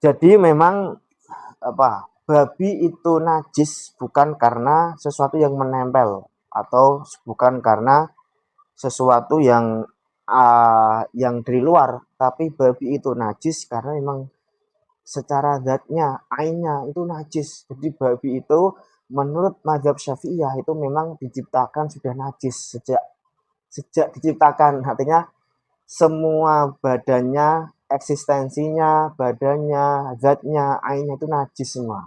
Jadi memang babi itu najis bukan karena sesuatu yang menempel atau bukan karena sesuatu yang dari luar, tapi babi itu najis karena memang secara zatnya, ainnya itu najis. Jadi babi itu menurut mazhab Syafi'iyah itu memang diciptakan sudah najis sejak sejak diciptakan. Artinya semua badannya, eksistensinya, badannya, zatnya, ainnya itu najis semua.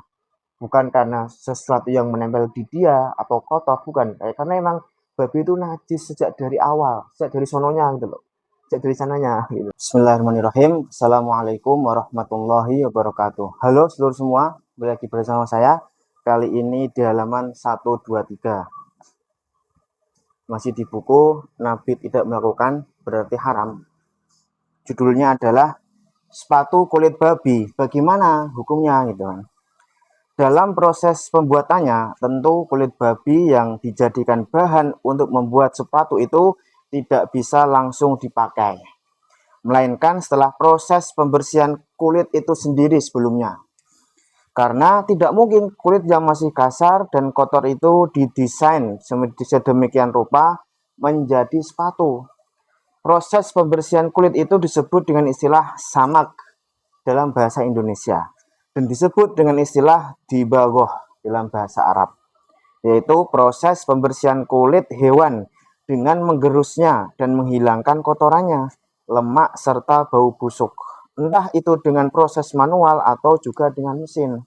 Bukan karena sesuatu yang menempel di dia atau kotor, bukan. Karena emang babi itu najis sejak dari awal, sejak dari sononya gitu loh. Sejak dari sananya gitu. Bismillahirrahmanirrahim. Assalamualaikum warahmatullahi wabarakatuh. Halo seluruh semua, kembali lagi bersama saya. Kali ini di halaman 123. Masih di buku Nabi Tidak Melakukan Berarti Haram. Judulnya adalah sepatu kulit babi. Bagaimana hukumnya gitu kan. Dalam proses pembuatannya, tentu kulit babi yang dijadikan bahan untuk membuat sepatu itu tidak bisa langsung dipakai, melainkan setelah proses pembersihan kulit itu sendiri sebelumnya. Karena tidak mungkin kulit yang masih kasar dan kotor itu didesain sedemikian rupa menjadi sepatu. Proses pembersihan kulit itu disebut dengan istilah samak dalam bahasa Indonesia dan disebut dengan istilah dibagoh dalam bahasa Arab, yaitu proses pembersihan kulit hewan dengan menggerusnya dan menghilangkan kotorannya, lemak serta bau busuk, entah itu dengan proses manual atau juga dengan mesin.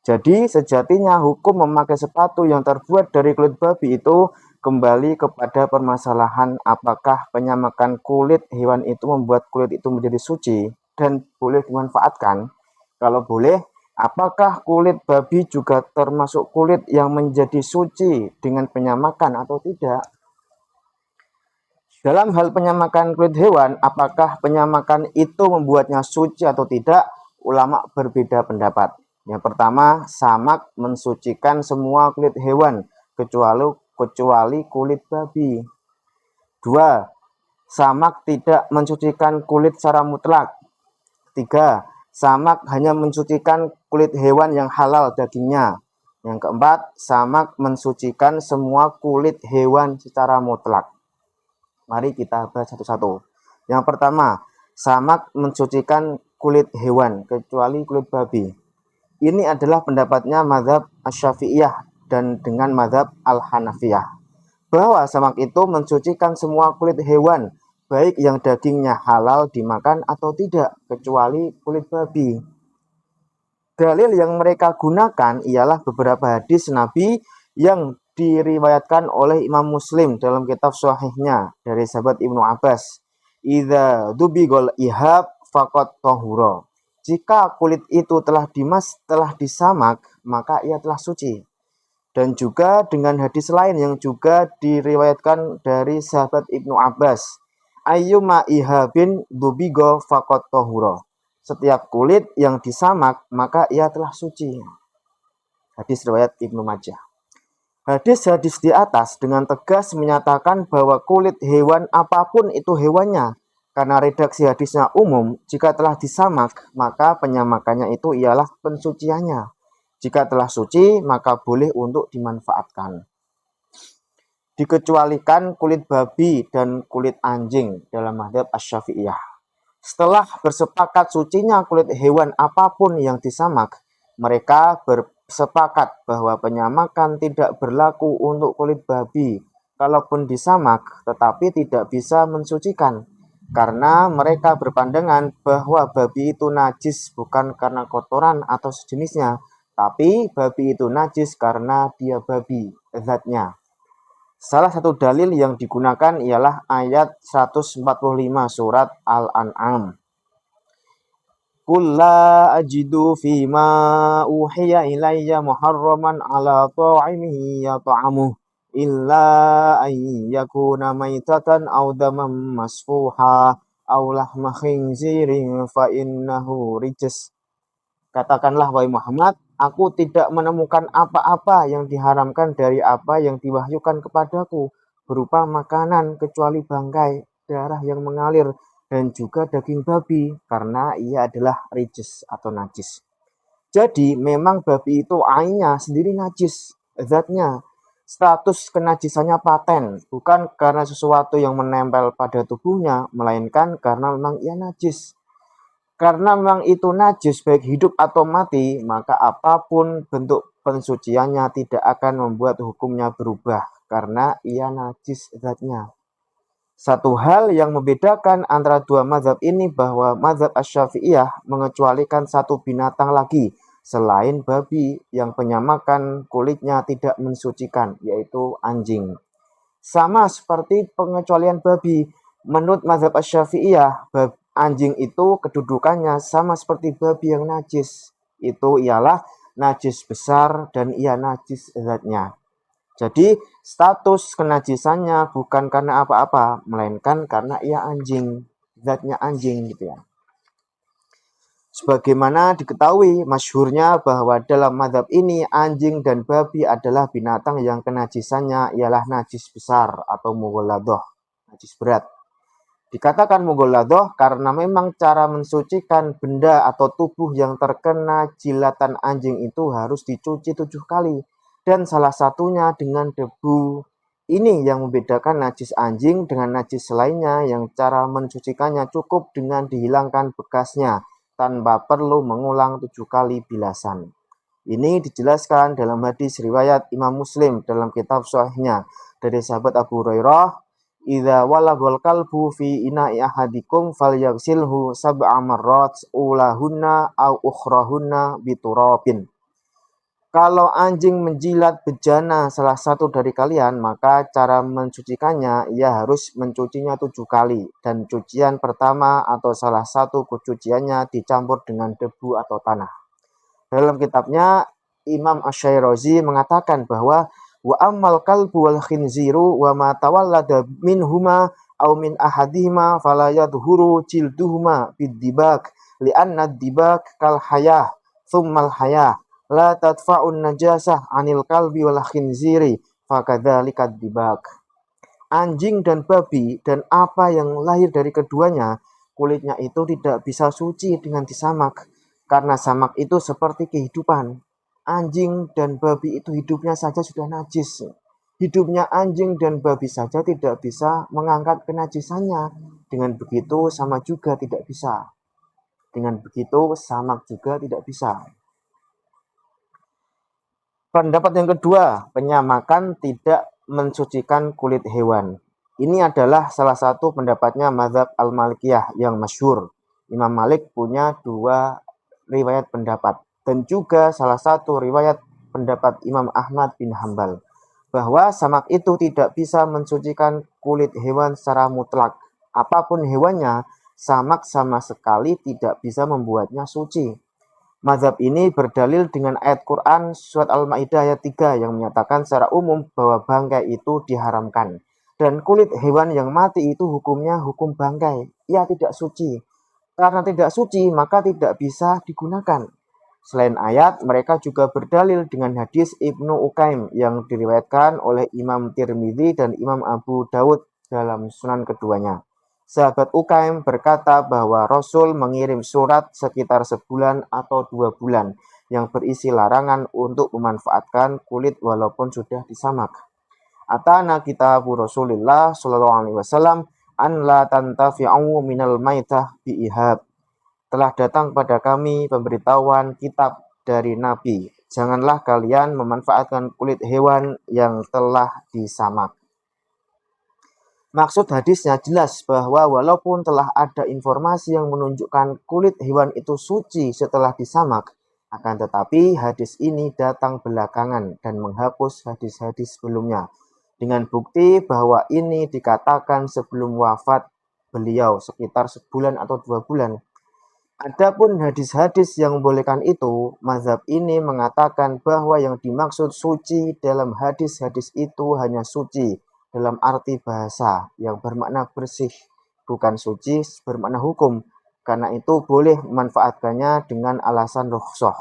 Jadi sejatinya hukum memakai sepatu yang terbuat dari kulit babi itu kembali kepada permasalahan apakah penyamakan kulit hewan itu membuat kulit itu menjadi suci dan boleh dimanfaatkan. Kalau boleh, apakah kulit babi juga termasuk kulit yang menjadi suci dengan penyamakan atau tidak? Dalam hal penyamakan kulit hewan, apakah penyamakan itu membuatnya suci atau tidak? Ulama berbeda pendapat. Yang pertama, samak mensucikan semua kulit hewan kecuali kulit babi. Dua, samak tidak mensucikan kulit secara mutlak. Tiga, samak hanya mensucikan kulit hewan yang halal dagingnya. Yang keempat, samak mensucikan semua kulit hewan secara mutlak. Mari kita bahas satu-satu. Yang pertama, samak mensucikan kulit hewan kecuali kulit babi. Ini adalah pendapatnya mazhab Asy-Syafi'iyah dan dengan mazhab Al-Hanafiyah, bahwa samak itu mensucikan semua kulit hewan, baik yang dagingnya halal dimakan atau tidak, kecuali kulit babi. Dalil yang mereka gunakan ialah beberapa hadis Nabi yang diriwayatkan oleh Imam Muslim dalam kitab Sahihnya dari sahabat Ibnu Abbas. Idza dubigol ihab faqat tahura. Jika kulit itu telah disamak, maka ia telah suci. Dan juga dengan hadis lain yang juga diriwayatkan dari sahabat Ibnu Abbas. Ayyuma ihabin dubigo faqat tahura. Setiap kulit yang disamak, maka ia telah suci. Hadis riwayat Ibnu Majah. Hadis-hadis di atas dengan tegas menyatakan bahwa kulit hewan apapun itu hewannya. Karena redaksi hadisnya umum, jika telah disamak, maka penyamakannya itu ialah pensuciannya. Jika telah suci, maka boleh untuk dimanfaatkan. Dikecualikan kulit babi dan kulit anjing dalam mazhab Asy-Syafi'iyah. Setelah bersepakat sucinya kulit hewan apapun yang disamak, mereka bersepakat bahwa penyamakan tidak berlaku untuk kulit babi, kalaupun disamak, tetapi tidak bisa mensucikan. Karena mereka berpandangan bahwa babi itu najis bukan karena kotoran atau sejenisnya, tapi babi itu najis karena dia babi, zatnya. Salah satu dalil yang digunakan ialah ayat 145 surat Al-An'am. Qul la ajidu fima uhiya ilayya muharraman ala ta'imihi yata'amuh illa an yakuna maitatan aw daman masfuha aw lahma khinzirin fa innahu rijs. Katakanlah wahai Muhammad, aku tidak menemukan apa-apa yang diharamkan dari apa yang diwahyukan kepadaku berupa makanan kecuali bangkai, darah yang mengalir, dan juga daging babi karena ia adalah rijis atau najis. Jadi memang babi itu ainnya sendiri najis, zatnya. Status kenajisannya paten, bukan karena sesuatu yang menempel pada tubuhnya, melainkan karena memang ia najis. Karena memang itu najis baik hidup atau mati, maka apapun bentuk pensuciannya tidak akan membuat hukumnya berubah karena ia najis zatnya. Satu hal yang membedakan antara dua mazhab ini bahwa mazhab Asy-Syafi'iyah mengecualikan satu binatang lagi selain babi yang penyamakan kulitnya tidak mensucikan, yaitu anjing. Sama seperti pengecualian babi, menurut mazhab Asy-Syafi'iyah, anjing itu kedudukannya sama seperti babi yang najis. Itu ialah najis besar dan ia najis zatnya. Jadi status kenajisannya bukan karena apa-apa, melainkan karena ia anjing, zatnya anjing gitu ya. Sebagaimana diketahui masyhurnya bahwa dalam mazhab ini anjing dan babi adalah binatang yang kenajisannya ialah najis besar atau mughalladah, najis berat. Dikatakan mughalladah karena memang cara mensucikan benda atau tubuh yang terkena jilatan anjing itu harus dicuci 7 kali. Dan salah satunya dengan debu. Ini yang membedakan najis anjing dengan najis lainnya yang cara mensucikannya cukup dengan dihilangkan bekasnya tanpa perlu mengulang 7 kali bilasan. Ini dijelaskan dalam hadis riwayat Imam Muslim dalam kitab Sahihnya dari sahabat Abu Hurairah, "Idza walagal kalbu fi ina'i ahadikum falyaghsilhu sab'a marrat ulahunna aw ukhrahunna biturabin." Kalau anjing menjilat bejana salah satu dari kalian, maka cara mencucikannya ia harus mencucinya 7 kali. Dan cucian pertama atau salah satu cuciannya dicampur dengan debu atau tanah. Dalam kitabnya, Imam Asy-Syairazi mengatakan bahwa wa ammal kalbu wal khinziru wa ma tawallada minhuma aw min ahadihima fala yadhuru jilduhuma bid-dibak li'anna ad-dibak kal hayah thummal hayah la tadfa'un najasah 'anil kalbi wal khinziri fakadzalika ad-dibak. Anjing dan babi dan apa yang lahir dari keduanya, kulitnya itu tidak bisa suci dengan disamak karena samak itu seperti kehidupan. Anjing dan babi itu hidupnya saja sudah najis. Hidupnya anjing dan babi saja tidak bisa mengangkat kenajisannya. Dengan begitu sama juga tidak bisa. Dengan begitu samak juga tidak bisa. Pendapat yang kedua, penyamakan tidak mensucikan kulit hewan. Ini adalah salah satu pendapatnya mazhab Al-Malikiyah yang masyhur. Imam Malik punya 2 riwayat pendapat dan juga salah satu riwayat pendapat Imam Ahmad bin Hambal bahwa samak itu tidak bisa mensucikan kulit hewan secara mutlak. Apapun hewannya, samak sama sekali tidak bisa membuatnya suci. Mazhab ini berdalil dengan ayat Quran surat Al-Maidah ayat 3 yang menyatakan secara umum bahwa bangkai itu diharamkan. Dan kulit hewan yang mati itu hukumnya hukum bangkai. Ia tidak suci. Karena tidak suci, maka tidak bisa digunakan. Selain ayat, mereka juga berdalil dengan hadis Ibnu Ukaim yang diriwayatkan oleh Imam Tirmidzi dan Imam Abu Daud dalam sunan keduanya. Sahabat Ukaim berkata bahwa Rasul mengirim surat sekitar sebulan atau 2 bulan yang berisi larangan untuk memanfaatkan kulit walaupun sudah disamak. Atana kitabu Rasulillah sallallahu alaihi wasallam an la tantafi'u minal maitah biihab. Telah datang pada kami pemberitahuan kitab dari Nabi. Janganlah kalian memanfaatkan kulit hewan yang telah disamak. Maksud hadisnya jelas bahwa walaupun telah ada informasi yang menunjukkan kulit hewan itu suci setelah disamak, akan tetapi hadis ini datang belakangan dan menghapus hadis-hadis sebelumnya. Dengan bukti bahwa ini dikatakan sebelum wafat beliau sekitar sebulan atau 2 bulan. Adapun hadis-hadis yang membolehkan itu, mazhab ini mengatakan bahwa yang dimaksud suci dalam hadis-hadis itu hanya suci dalam arti bahasa yang bermakna bersih, bukan suci bermakna hukum. Karena itu boleh memanfaatkannya dengan alasan rukhsah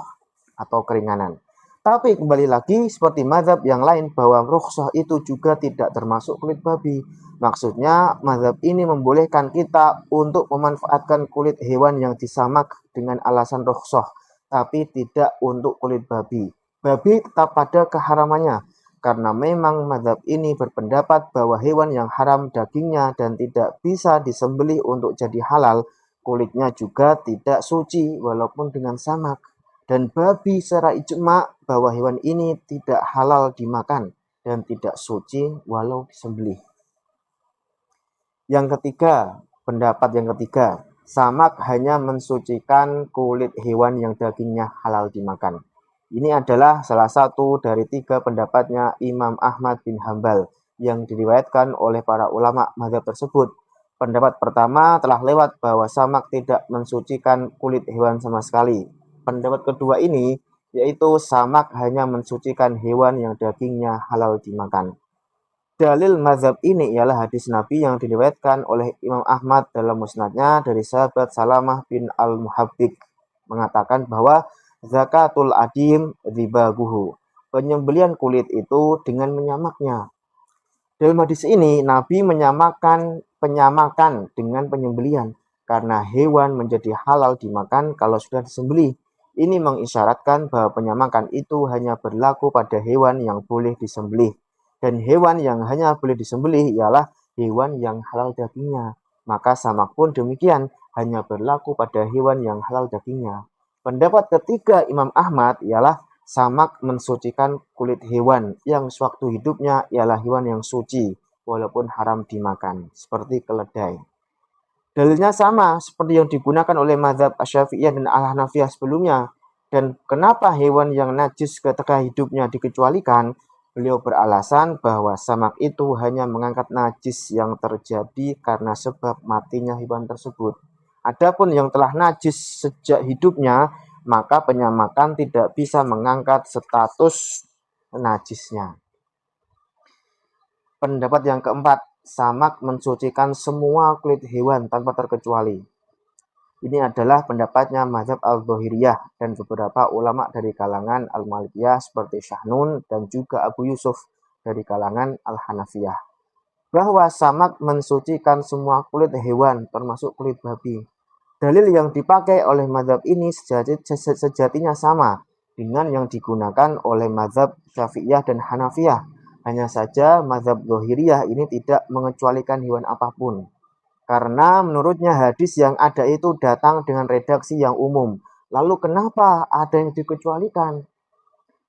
atau keringanan. Tapi kembali lagi seperti mazhab yang lain bahwa rukhsah itu juga tidak termasuk kulit babi. Maksudnya mazhab ini membolehkan kita untuk memanfaatkan kulit hewan yang disamak dengan alasan rukhsah, tapi tidak untuk kulit babi. Babi tetap pada keharamannya, karena memang mazhab ini berpendapat bahwa hewan yang haram dagingnya dan tidak bisa disembelih untuk jadi halal, kulitnya juga tidak suci walaupun dengan samak. Dan babi secara ijma bahwa hewan ini tidak halal dimakan dan tidak suci walau disembelih. Yang ketiga, pendapat yang ketiga, samak hanya mensucikan kulit hewan yang dagingnya halal dimakan. Ini adalah salah satu dari 3 pendapatnya Imam Ahmad bin Hambal yang diriwayatkan oleh para ulama mazhab tersebut. Pendapat pertama telah lewat bahwa samak tidak mensucikan kulit hewan sama sekali. Pendapat kedua ini yaitu samak hanya mensucikan hewan yang dagingnya halal dimakan. Dalil mazhab ini ialah hadis Nabi yang diriwayatkan oleh Imam Ahmad dalam musnadnya dari sahabat Salamah bin Al-Muhabbik mengatakan bahwa zakatul adim ribaguhu. Penyembelian kulit itu dengan menyamaknya. Dalam hadis ini Nabi menyamakan penyamakan dengan penyembelian karena hewan menjadi halal dimakan kalau sudah disembelih. Ini mengisyaratkan bahwa penyamakan itu hanya berlaku pada hewan yang boleh disembelih. Dan hewan yang hanya boleh disembelih ialah hewan yang halal dagingnya. Maka samak pun demikian, hanya berlaku pada hewan yang halal dagingnya. Pendapat ketiga Imam Ahmad ialah samak mensucikan kulit hewan yang sewaktu hidupnya ialah hewan yang suci, walaupun haram dimakan, seperti keledai. Dalilnya sama seperti yang digunakan oleh mazhab Asy-Syafi'iyah dan Al-Hanafiyah sebelumnya. Dan kenapa hewan yang najis ketika hidupnya dikecualikan? Beliau beralasan bahwa samak itu hanya mengangkat najis yang terjadi karena sebab matinya hewan tersebut. Adapun yang telah najis sejak hidupnya, maka penyamakan tidak bisa mengangkat status najisnya. Pendapat yang keempat, samak mensucikan semua kulit hewan tanpa terkecuali. Ini adalah pendapatnya mazhab Al-Dhahiriyah dan beberapa ulama dari kalangan Al-Malikiyah seperti Syahnun dan juga Abu Yusuf dari kalangan Al-Hanafiyah. Bahwa samak mensucikan semua kulit hewan termasuk kulit babi. Dalil yang dipakai oleh mazhab ini sejatinya sama dengan yang digunakan oleh mazhab Syafi'iyah dan Hanafiyah. Hanya saja mazhab Dhahiriyah ini tidak mengecualikan hewan apapun. Karena menurutnya hadis yang ada itu datang dengan redaksi yang umum. Lalu kenapa ada yang dikecualikan?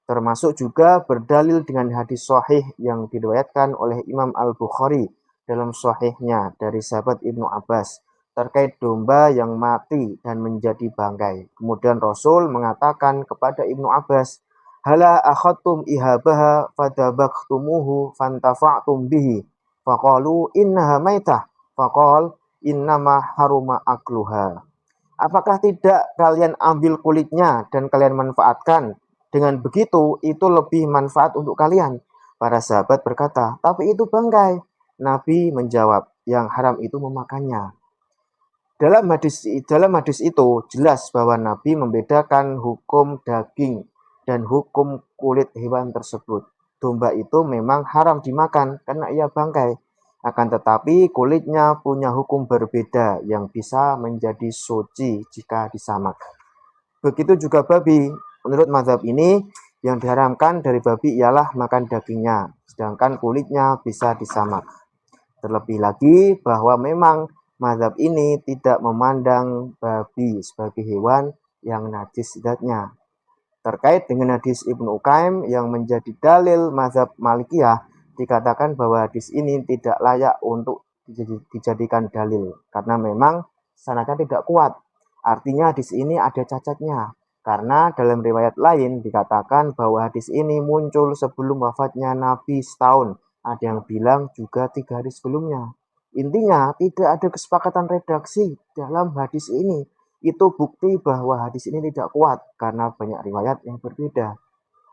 Termasuk juga berdalil dengan hadis sahih yang diriwayatkan oleh Imam Al-Bukhari dalam sahihnya dari sahabat Ibnu Abbas terkait domba yang mati dan menjadi bangkai. Kemudian Rasul mengatakan kepada Ibnu Abbas, "Hala akhadtum ihabaha fadabaktumuhu fantafa'tum bihi." Faqalu innaha maitah. Faqal innama haruma akluha. Apakah tidak kalian ambil kulitnya dan kalian manfaatkan? Dengan begitu, itu lebih manfaat untuk kalian. Para sahabat berkata, tapi itu bangkai. Nabi menjawab, yang haram itu memakannya. Dalam hadis itu jelas bahwa Nabi membedakan hukum daging dan hukum kulit hewan tersebut. Domba itu memang haram dimakan karena ia bangkai. Akan tetapi kulitnya punya hukum berbeda yang bisa menjadi suci jika disamak. Begitu juga babi. Menurut mazhab ini, yang diharamkan dari babi ialah makan dagingnya, sedangkan kulitnya bisa disamak. Terlebih lagi bahwa memang mazhab ini tidak memandang babi sebagai hewan yang najis zatnya. Terkait dengan hadis Ibnu Ukaim yang menjadi dalil mazhab Malikiyah, dikatakan bahwa hadis ini tidak layak untuk dijadikan dalil karena memang sanadnya tidak kuat. Artinya hadis ini ada cacatnya. Karena dalam riwayat lain dikatakan bahwa hadis ini muncul sebelum wafatnya Nabi setahun. Ada yang bilang juga 3 hari sebelumnya. Intinya tidak ada kesepakatan redaksi dalam hadis ini. Itu bukti bahwa hadis ini tidak kuat karena banyak riwayat yang berbeda.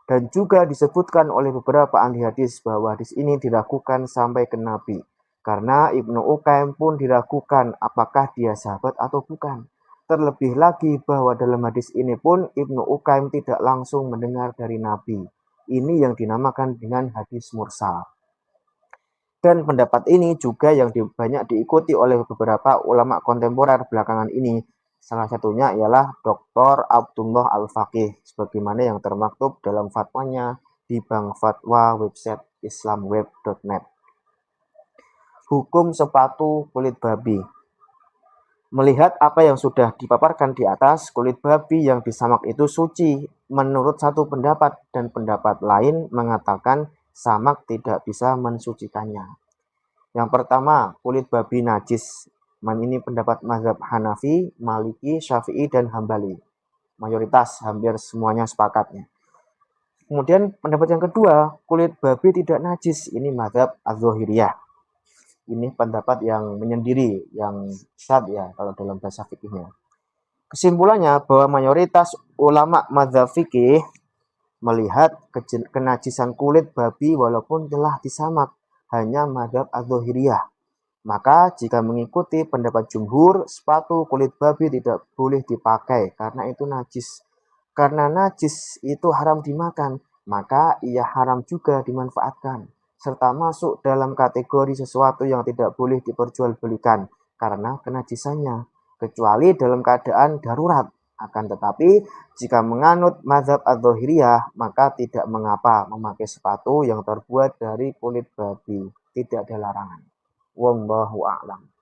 Dan juga disebutkan oleh beberapa ahli hadis bahwa hadis ini diragukan sampai ke Nabi. Karena Ibnu Ukaim pun diragukan apakah dia sahabat atau bukan. Terlebih lagi bahwa dalam hadis ini pun Ibnu Ukaim tidak langsung mendengar dari Nabi. Ini yang dinamakan dengan hadis mursal. Dan pendapat ini juga yang banyak diikuti oleh beberapa ulama kontemporer belakangan ini. Salah satunya ialah Dr. Abdullah Al-Faqih, sebagaimana yang termaktub dalam fatwanya di Bank Fatwa website islamweb.net. Hukum sepatu kulit babi. Melihat apa yang sudah dipaparkan di atas, kulit babi yang disamak itu suci menurut satu pendapat, dan pendapat lain mengatakan samak tidak bisa mensucikannya. Yang pertama, kulit babi najis. Ini pendapat mazhab Hanafi, Maliki, Syafi'i, dan Hambali. Mayoritas hampir semuanya sepakatnya. Kemudian pendapat yang kedua, kulit babi tidak najis. Ini mazhab Az-Zahiriyah. Ini pendapat yang menyendiri, yang syadz ya kalau dalam bahasa fikihnya. Kesimpulannya bahwa mayoritas ulama mazhab fikih melihat kenajisan kulit babi walaupun telah disamak, hanya mazhab Az-Zahiriyah. Maka jika mengikuti pendapat jumhur, sepatu kulit babi tidak boleh dipakai karena itu najis. Karena najis itu haram dimakan, maka ia haram juga dimanfaatkan, serta masuk dalam kategori sesuatu yang tidak boleh diperjualbelikan karena kenajisannya, kecuali dalam keadaan darurat. Akan tetapi, jika menganut mazhab Az-Zahiriyah, maka tidak mengapa memakai sepatu yang terbuat dari kulit babi. Tidak ada larangan. Wallahu a'lam.